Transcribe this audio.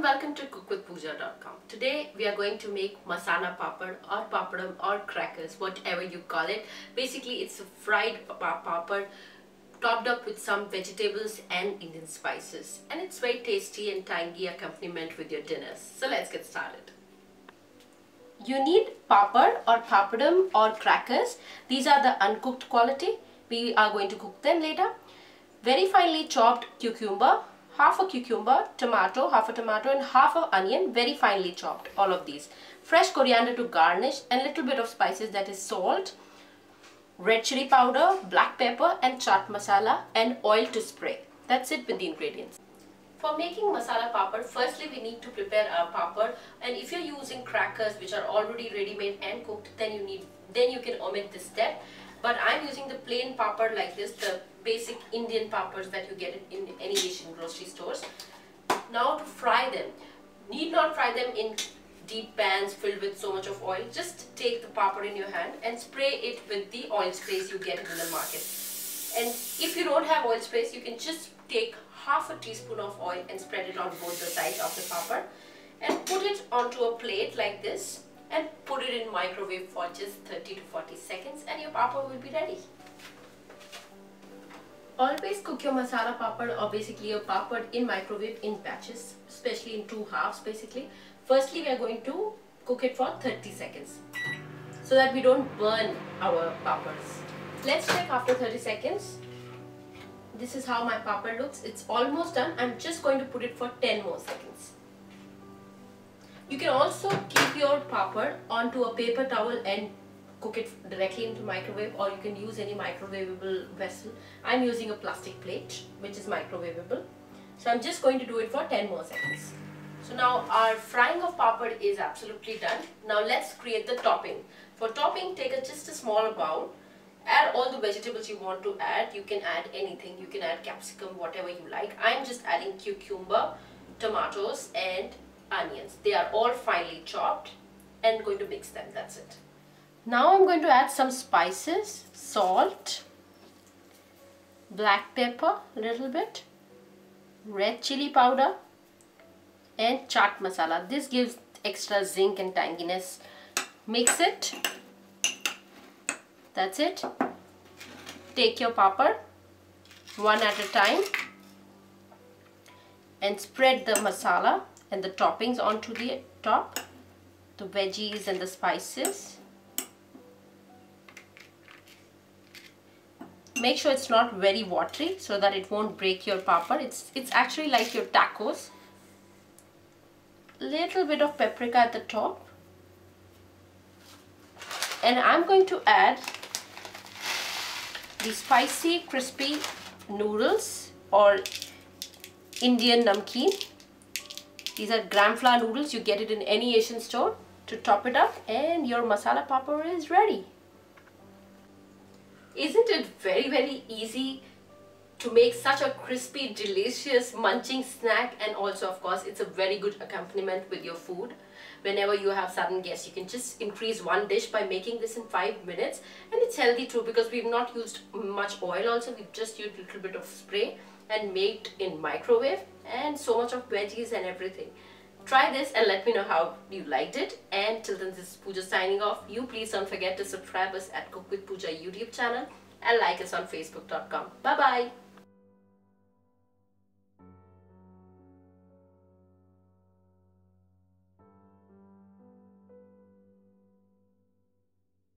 welcome to cookwithpooja.com. Today we are going to make masala papad or papadam or crackers, whatever you call it. Basically it's a fried papad topped up with some vegetables and Indian spices, and it's very tasty and tangy accompaniment with your dinners. So let's get started. You need papad or papadam or crackers. These are the uncooked quality. We are going to cook them later. Very finely chopped cucumber, half a cucumber, tomato, half a tomato and half an onion, very finely chopped, all of these. Fresh coriander to garnish and little bit of spices, that is salt, red chili powder, black pepper and chaat masala, and oil to spray. That's it with the ingredients. For making masala papad, firstly we need to prepare our papad, and if you're using crackers which are already ready-made and cooked, then you can omit this step. But I'm using the plain papad like this, the basic Indian papads that you get in any Asian grocery stores. Now to fry them, need not fry them in deep pans filled with so much of oil. Just take the papad in your hand and spray it with the oil sprays you get in the market. And if you don't have oil sprays, you can just take half a teaspoon of oil and spread it on both the sides of the papad and put it onto a plate like this and put it in microwave for just 30 to 40 seconds and your papad will be ready. Always cook your masala papad or basically your papad in microwave in batches, especially in two halves basically. Firstly we are going to cook it for 30 seconds so that we don't burn our papads. Let's check after 30 seconds. This is how my papad looks. It's almost done. I'm just going to put it for 10 more seconds. You can also keep your papad onto a paper towel and cook it directly into microwave, or you can use any microwavable vessel. I'm using a plastic plate which is microwavable. So I'm just going to do it for 10 more seconds. So now our frying of papad is absolutely done. Now let's create the topping. For topping, take just a small bowl. Add all the vegetables you want to add. You can add anything. You can add capsicum, whatever you like. I'm just adding cucumber, tomatoes and onions. They are all finely chopped and going to mix them. That's it. Now I'm going to add some spices, salt, black pepper a little bit, red chili powder and chaat masala. This gives extra zing and tanginess. Mix it. That's it. Take your papad one at a time and spread the masala and the toppings onto the top, the veggies and the spices. Make sure it's not very watery so that it won't break your papad. It's actually like your tacos. Little bit of paprika at the top, and I'm going to add the spicy crispy noodles or Indian namkeen. These are gram flour noodles. You get it in any Asian store. To top it up, and your masala papad is ready. Isn't it very easy to make such a crispy, delicious, munching snack? And also of course it's a very good accompaniment with your food. Whenever you have sudden guests, you can just increase one dish by making this in 5 minutes, and it's healthy too because we've not used much oil. Also we've just used a little bit of spray and made in microwave, and so much of veggies and everything. Try this and let me know how you liked it. And till then, this is Pooja signing off. You please don't forget to subscribe us at Cook with Pooja YouTube channel and like us on Facebook.com. Bye bye.